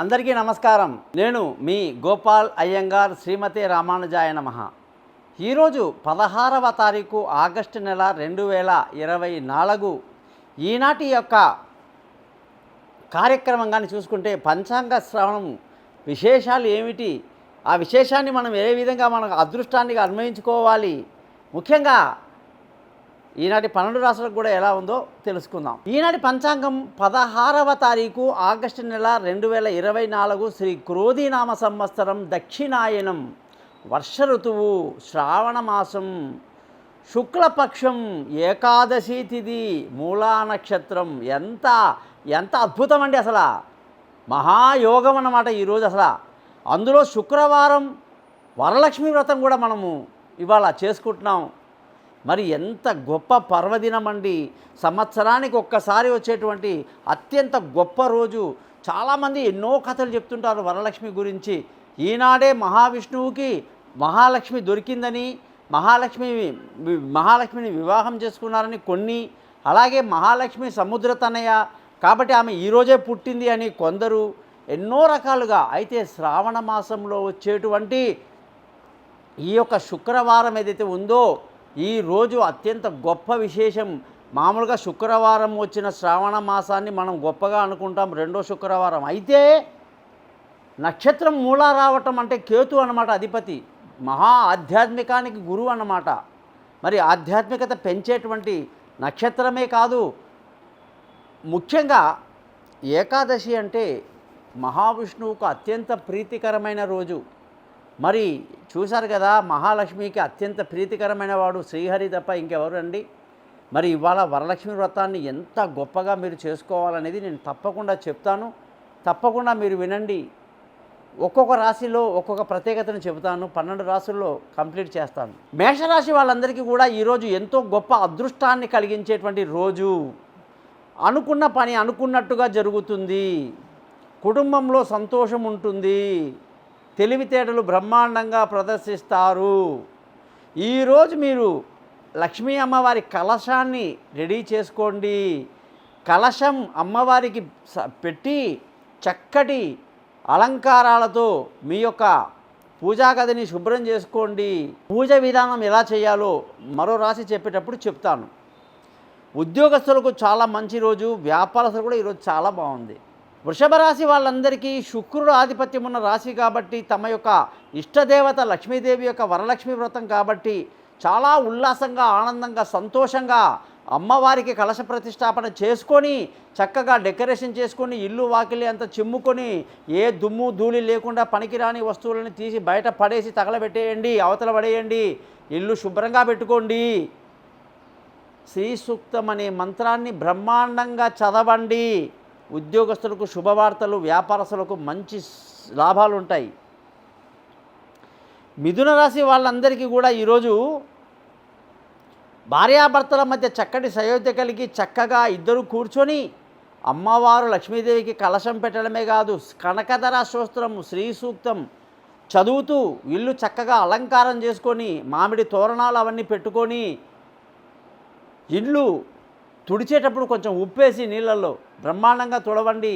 అందరికీ నమస్కారం. నేను మీ గోపాల్ అయ్యంగార్. శ్రీమతి రామానుజాయ నమః. ఈరోజు 16వ తారీఖు ఆగస్టు నెల 2024. ఈనాటి యొక్క కార్యక్రమంగాని చూసుకుంటే పంచాంగ శ్రవణం విశేషాలు ఏమిటి, ఆ విశేషాన్ని మనం ఏ విధంగా మన అదృష్టానికి అన్వయించుకోవాలి, ముఖ్యంగా ఈనాటి 12 రాశులకు కూడా ఎలా ఉందో తెలుసుకుందాం. ఈనాటి పంచాంగం 16వ తారీఖు ఆగస్టు నెల 2024. శ్రీ క్రోధినామ సంవత్సరం, దక్షిణాయనం, వర్ష ఋతువు, శ్రావణ మాసం, శుక్లపక్షం, ఏకాదశి తిథి, మూలా నక్షత్రం. ఎంత అద్భుతం అండి! అసలు మహాయోగం అన్నమాట ఈరోజు. అసలు అందులో శుక్రవారం వరలక్ష్మి వ్రతం కూడా మనము ఇవాళ చేసుకుంటున్నాం. మరి ఎంత గొప్ప పర్వదినం అండి! సంవత్సరానికి ఒక్కసారి వచ్చేటువంటి అత్యంత గొప్ప రోజు. చాలామంది ఎన్నో కథలు చెప్తుంటారు వరలక్ష్మి గురించి. ఈనాడే మహావిష్ణువుకి మహాలక్ష్మి దొరికిందని, మహాలక్ష్మిని వివాహం చేసుకున్నారని కొన్ని, అలాగే మహాలక్ష్మి సముద్ర తనయ కాబట్టి ఆమె ఈరోజే పుట్టింది అని కొందరు, ఎన్నో రకాలుగా. అయితే శ్రావణ మాసంలో వచ్చేటువంటి ఈ యొక్క శుక్రవారం ఏదైతే ఉందో, ఈరోజు అత్యంత గొప్ప విశేషం. మామూలుగా శుక్రవారం వచ్చిన శ్రావణ మాసాన్ని మనం గొప్పగా అనుకుంటాం, రెండో శుక్రవారం. అయితే నక్షత్రం మూలా రావటం అంటే కేతు అన్నమాట, అధిపతి, మహా ఆధ్యాత్మికానికి గురువు అన్నమాట. మరి ఆధ్యాత్మికత పెంచేటువంటి నక్షత్రమే కాదు, ముఖ్యంగా ఏకాదశి అంటే మహావిష్ణువుకు అత్యంత ప్రీతికరమైన రోజు. మరి చూశారు కదా, మహాలక్ష్మికి అత్యంత ప్రీతికరమైన వాడు శ్రీహరి తప్ప ఇంకెవరు అండి. మరి ఇవాళ వరలక్ష్మి వ్రతాన్ని ఎంత గొప్పగా మీరు చేసుకోవాలనేది నేను తప్పకుండా చెప్తాను. తప్పకుండా మీరు వినండి. ఒక్కొక్క రాశిలో ఒక్కొక్క ప్రత్యేకతను చెబుతాను. 12 రాశుల్లో కంప్లీట్ చేస్తాను. మేషరాశి వాళ్ళందరికీ కూడా ఈరోజు ఎంతో గొప్ప అదృష్టాన్ని కలిగించేటువంటి రోజు. అనుకున్న పని అనుకున్నట్టుగా జరుగుతుంది. కుటుంబంలో సంతోషం ఉంటుంది. తెలివితేటలు బ్రహ్మాండంగా ప్రదర్శిస్తారు. ఈరోజు మీరు లక్ష్మీ అమ్మవారి కలశాన్ని రెడీ చేసుకోండి. కలశం అమ్మవారికి పెట్టి చక్కటి అలంకారాలతో మీ యొక్క పూజా గదిని శుభ్రం చేసుకోండి. పూజ విధానం ఎలా చేయాలో మరో రాశి చెప్పేటప్పుడు చెప్తాను. ఉద్యోగస్తులకు చాలా మంచి రోజు. వ్యాపారస్తులు కూడా ఈరోజు చాలా బాగుంది. వృషభ రాశి వాళ్ళందరికీ శుక్రుడు ఆధిపత్యం ఉన్న రాశి కాబట్టి, తమ యొక్క ఇష్టదేవత లక్ష్మీదేవి యొక్క వరలక్ష్మి వ్రతం కాబట్టి చాలా ఉల్లాసంగా, ఆనందంగా, సంతోషంగా అమ్మవారికి కలశ ప్రతిష్టాపన చేసుకొని, చక్కగా డెకరేషన్ చేసుకొని, ఇల్లు వాకిలి అంతా చిమ్ముకొని, ఏ దుమ్ము ధూళి లేకుండా పనికిరాని వస్తువులను తీసి బయట పడేసి తగలబెట్టేయండి, అవతల పడేయండి, ఇల్లు శుభ్రంగా పెట్టుకోండి. శ్రీ సూక్తం అనే మంత్రాన్ని బ్రహ్మాండంగా చదవండి. ఉద్యోగస్తులకు శుభవార్తలు, వ్యాపారస్తులకు మంచి లాభాలు ఉంటాయి. మిథున రాశి వాళ్ళందరికీ కూడా ఈరోజు భార్యాభర్తల మధ్య చక్కటి సయోధ్య కలిగి చక్కగా ఇద్దరు కూర్చొని అమ్మవారు లక్ష్మీదేవికి కలశం పెట్టడమే కాదు, కనకధర స్తోత్రం, శ్రీ సూక్తం చదువుతూ ఇల్లు చక్కగా అలంకారం చేసుకొని, మామిడి తోరణాలు అవన్నీ పెట్టుకొని, ఇల్లు తుడిచేటప్పుడు కొంచెం ఉప్పేసి నీళ్ళల్లో బ్రహ్మాండంగా తుడవండి.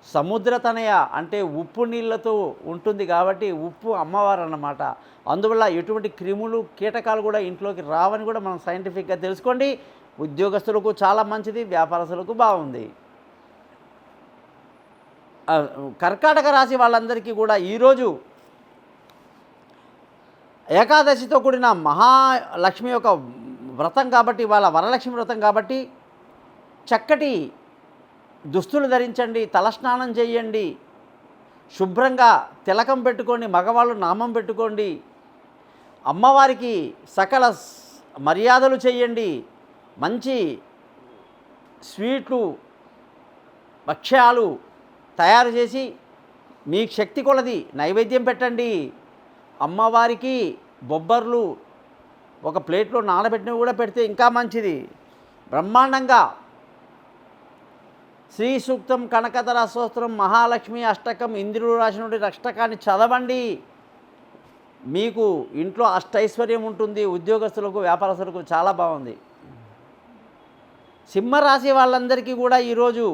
సముద్ర తనయ అంటే ఉప్పు నీళ్ళతో ఉంటుంది కాబట్టి ఉప్పు అమ్మవారు అన్నమాట. అందువల్ల ఎటువంటి క్రిములు కీటకాలు కూడా ఇంట్లోకి రావని కూడా మనం సైంటిఫిక్గా తెలుసుకోండి. ఉద్యోగస్తులకు చాలా మంచిది, వ్యాపారస్తులకు బాగుంది. కర్కాటక రాశి వాళ్ళందరికీ కూడా ఈరోజు ఏకాదశితో కూడిన మహాలక్ష్మి యొక్క వ్రతం కాబట్టి, వాళ్ళ వరలక్ష్మి వ్రతం కాబట్టి చక్కటి దుస్తులు ధరించండి, తలస్నానం చేయండి, శుభ్రంగా తిలకం పెట్టుకోండి, మగవాళ్ళు నామం పెట్టుకోండి, అమ్మవారికి సకల మర్యాదలు చేయండి, మంచి స్వీట్లు భక్ష్యాలు తయారు చేసి మీ శక్తి కొలది నైవేద్యం పెట్టండి. అమ్మవారికి బొబ్బర్లు ఒక ప్లేట్లో నానబెట్టినవి కూడా పెడితే ఇంకా మంచిది. బ్రహ్మాండంగా శ్రీ సూక్తం, కనకధర స్తోత్రం, మహాలక్ష్మి అష్టకం, ఇంద్రుడు రాసినటువంటి అష్టకాన్ని చదవండి. మీకు ఇంట్లో అష్టైశ్వర్యం ఉంటుంది. ఉద్యోగస్తులకు, వ్యాపారస్తులకు చాలా బాగుంది. సింహరాశి వాళ్ళందరికీ కూడా ఈరోజు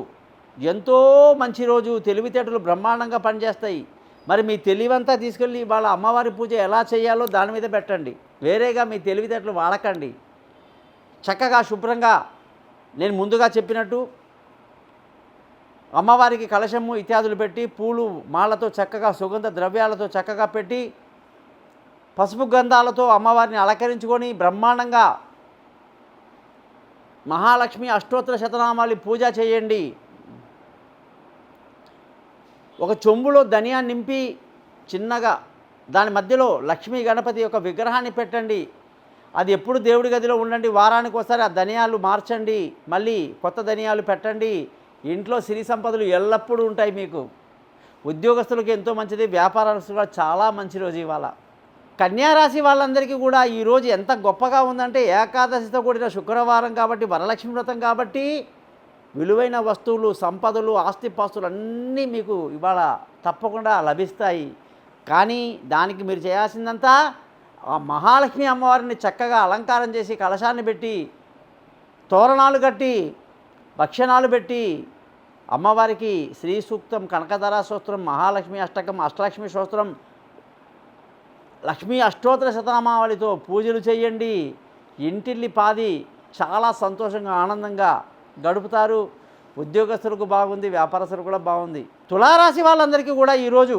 ఎంతో మంచి రోజు, తెలివితేటలు బ్రహ్మాండంగా పనిచేస్తాయి. మరి మీ తెలివంతా తీసుకెళ్ళి వాళ్ళ అమ్మవారి పూజ ఎలా చేయాలో దాని మీద పెట్టండి. వేరేగా మీ తెలివితేటలు వాడకండి. చక్కగా శుభ్రంగా నేను ముందుగా చెప్పినట్టు అమ్మవారికి కలశము ఇత్యాదులు పెట్టి పూలు మాలతో చక్కగా సుగంధ ద్రవ్యాలతో చక్కగా పెట్టి పసుపు గంధాలతో అమ్మవారిని అలంకరించుకొని బ్రహ్మాండంగా మహాలక్ష్మి అష్టోత్తర శతనామాలు పూజ చేయండి. ఒక చెంబులో ధనియాన్ని నింపి చిన్నగా దాని మధ్యలో లక్ష్మీ గణపతి యొక్క విగ్రహాన్ని పెట్టండి. అది ఎప్పుడు దేవుడి గదిలో ఉండండి. వారానికి ఒకసారి ఆ ధనియాలు మార్చండి, మళ్ళీ కొత్త ధనియాలు పెట్టండి. ఇంట్లో సిరి సంపదలు ఎల్లప్పుడూ ఉంటాయి. మీకు ఉద్యోగస్తులకు ఎంతో మంచిది, వ్యాపారస్తులు కూడా చాలా మంచి రోజు ఇవాళ. కన్యారాశి వాళ్ళందరికీ కూడా ఈరోజు ఎంత గొప్పగా ఉందంటే ఏకాదశితో కూడిన శుక్రవారం కాబట్టి, వరలక్ష్మి వ్రతం కాబట్టి విలువైన వస్తువులు, సంపదలు, ఆస్తిపాస్తులు అన్నీ మీకు ఇవాళ తప్పకుండా లభిస్తాయి. కానీ దానికి మీరు చేయాల్సిందంతా ఆ మహాలక్ష్మి అమ్మవారిని చక్కగా అలంకారం చేసి కలశాన్ని పెట్టి తోరణాలు కట్టి భక్షణాలు పెట్టి అమ్మవారికి శ్రీ సూక్తం, కనకధరా స్తోత్రం, మహాలక్ష్మి అష్టకం, అష్టలక్ష్మి స్తోత్రం, లక్ష్మీ అష్టోత్తర శతనామావళితో పూజలు చేయండి. ఇంటిల్లి పాది చాలా సంతోషంగా ఆనందంగా గడుపుతారు. ఉద్యోగస్తులకు బాగుంది, వ్యాపారస్తులకు కూడా బాగుంది. తులారాశి వాళ్ళందరికీ కూడా ఈరోజు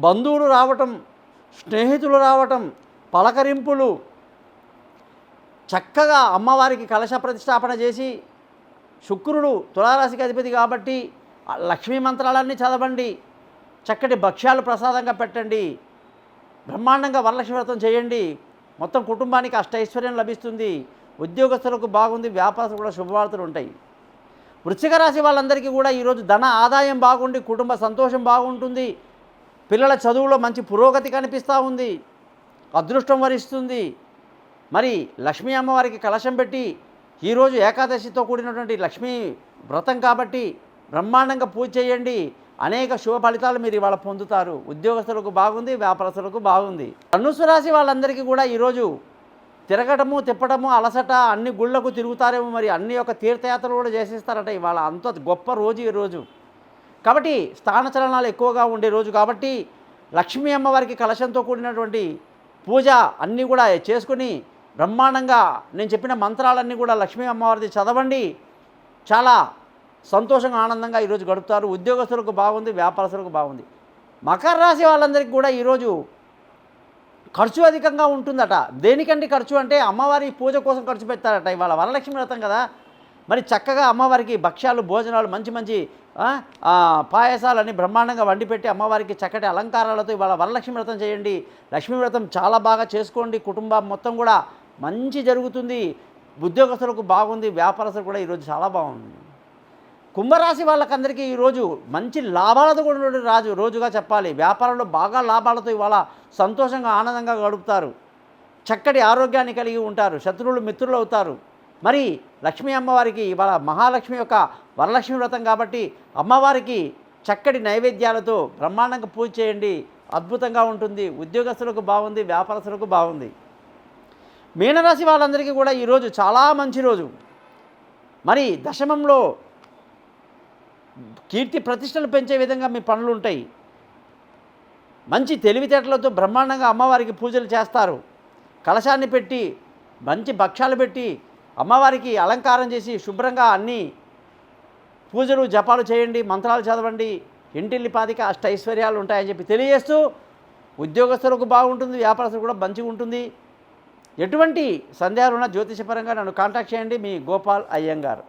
బంధువులు రావటం, స్నేహితులు రావటం, పలకరింపులు, చక్కగా అమ్మవారికి కలశ ప్రతిష్టాపన చేసి శుక్రుడు తులారాశికి అధిపతి కాబట్టి లక్ష్మీ మంత్రాలన్నీ చదవండి. చక్కటి భక్ష్యాలు ప్రసాదంగా పెట్టండి. బ్రహ్మాండంగా వరలక్ష్మి వ్రతం చేయండి. మొత్తం కుటుంబానికి అష్టైశ్వర్యం లభిస్తుంది. ఉద్యోగస్తులకు బాగుంది, వ్యాపారస్తులకు కూడా శుభవార్తలు ఉంటాయి. వృశ్చిక రాశి వాళ్ళందరికీ కూడా ఈరోజు ధన ఆదాయం బాగుండి కుటుంబ సంతోషం బాగుంటుంది. పిల్లల చదువులో మంచి పురోగతి కనిపిస్తూ ఉంది. అదృష్టం వరిస్తుంది. మరి లక్ష్మీ అమ్మవారికి కలశం పెట్టి ఈరోజు ఏకాదశితో కూడినటువంటి లక్ష్మీ వ్రతం కాబట్టి బ్రహ్మాండంగా పూజ చేయండి. అనేక శుభ ఫలితాలు మీరు ఇవాళ పొందుతారు. ఉద్యోగస్తులకు బాగుంది, వ్యాపారస్తులకు బాగుంది. ధనుస్సు రాశి వాళ్ళందరికీ కూడా ఈరోజు తిరగటము, తిప్పటము, అలసట, అన్ని గుళ్ళకు తిరుగుతారేమో, మరి అన్ని యొక్క తీర్థయాత్రలు కూడా చేసేస్తారట. ఇవాళ అంత గొప్ప రోజు ఈరోజు కాబట్టి స్థానచలనాలు ఎక్కువగా ఉండే రోజు కాబట్టి లక్ష్మీ అమ్మవారికి కలశంతో కూడినటువంటి పూజ అన్నీ కూడా చేసుకుని బ్రహ్మాండంగా నేను చెప్పిన మంత్రాలన్నీ కూడా లక్ష్మీ అమ్మవారిది చదవండి. చాలా సంతోషంగా ఆనందంగా ఈరోజు గడుపుతారు. ఉద్యోగస్తులకు బాగుంది, వ్యాపారస్తులకు బాగుంది. మకర రాశి వాళ్ళందరికీ కూడా ఈరోజు ఖర్చు అధికంగా ఉంటుందట. దేనికంటే ఖర్చు అంటే అమ్మవారి పూజ కోసం ఖర్చు పెడతారట. ఇవాళ వరలక్ష్మి వ్రతం కదా, మరి చక్కగా అమ్మవారికి భక్ష్యాలు, భోజనాలు, మంచి మంచి పాయసాలని బ్రహ్మాండంగా వండి పెట్టి అమ్మవారికి చక్కటి అలంకారాలతో ఇవాళ వరలక్ష్మి వ్రతం చేయండి. లక్ష్మీ వ్రతం చాలా బాగా చేసుకోండి. కుటుంబం మొత్తం కూడా మంచి జరుగుతుంది. ఉద్యోగస్తులకు బాగుంది, వ్యాపారస్తులకు కూడా ఈరోజు చాలా బాగుంది. కుంభరాశి వాళ్ళకందరికీ ఈరోజు మంచి లాభాలతో కూడా రోజుగా చెప్పాలి. వ్యాపారంలో బాగా లాభాలతో ఇవాళ సంతోషంగా ఆనందంగా గడుపుతారు. చక్కటి ఆరోగ్యాన్ని కలిగి ఉంటారు. శత్రువులు మిత్రులు అవుతారు. మరి లక్ష్మీ అమ్మవారికి ఇవాళ మహాలక్ష్మి యొక్క వరలక్ష్మి వ్రతం కాబట్టి అమ్మవారికి చక్కటి నైవేద్యాలతో బ్రహ్మాండంగా పూజ చేయండి. అద్భుతంగా ఉంటుంది. ఉద్యోగస్తులకు బాగుంది, వ్యాపారస్తులకు బాగుంది. మీనరాశి వాళ్ళందరికీ కూడా ఈరోజు చాలా మంచి రోజు. మరి దశమంలో కీర్తి ప్రతిష్టలు పెంచే విధంగా మీ పనులు ఉంటాయి. మంచి తెలివితేటలతో బ్రహ్మాండంగా అమ్మవారికి పూజలు చేస్తారు. కలశాన్ని పెట్టి మంచి భక్ష్యాలు పెట్టి అమ్మవారికి అలంకారం చేసి శుభ్రంగా అన్ని పూజలు జపాలు చేయండి, మంత్రాలు చదవండి. ఇంటిల్లిపాదిక అష్టైశ్వర్యాలు ఉంటాయని చెప్పి తెలియజేస్తూ ఉద్యోగస్తులకు బాగుంటుంది, వ్యాపారస్తులకు కూడా మంచిగా ఉంటుంది. ఎటువంటి సందేహాలు ఉన్నా జ్యోతిషపరంగా నన్ను కాంటాక్ట్ చేయండి. మీ గోపాల్ అయ్యంగార్.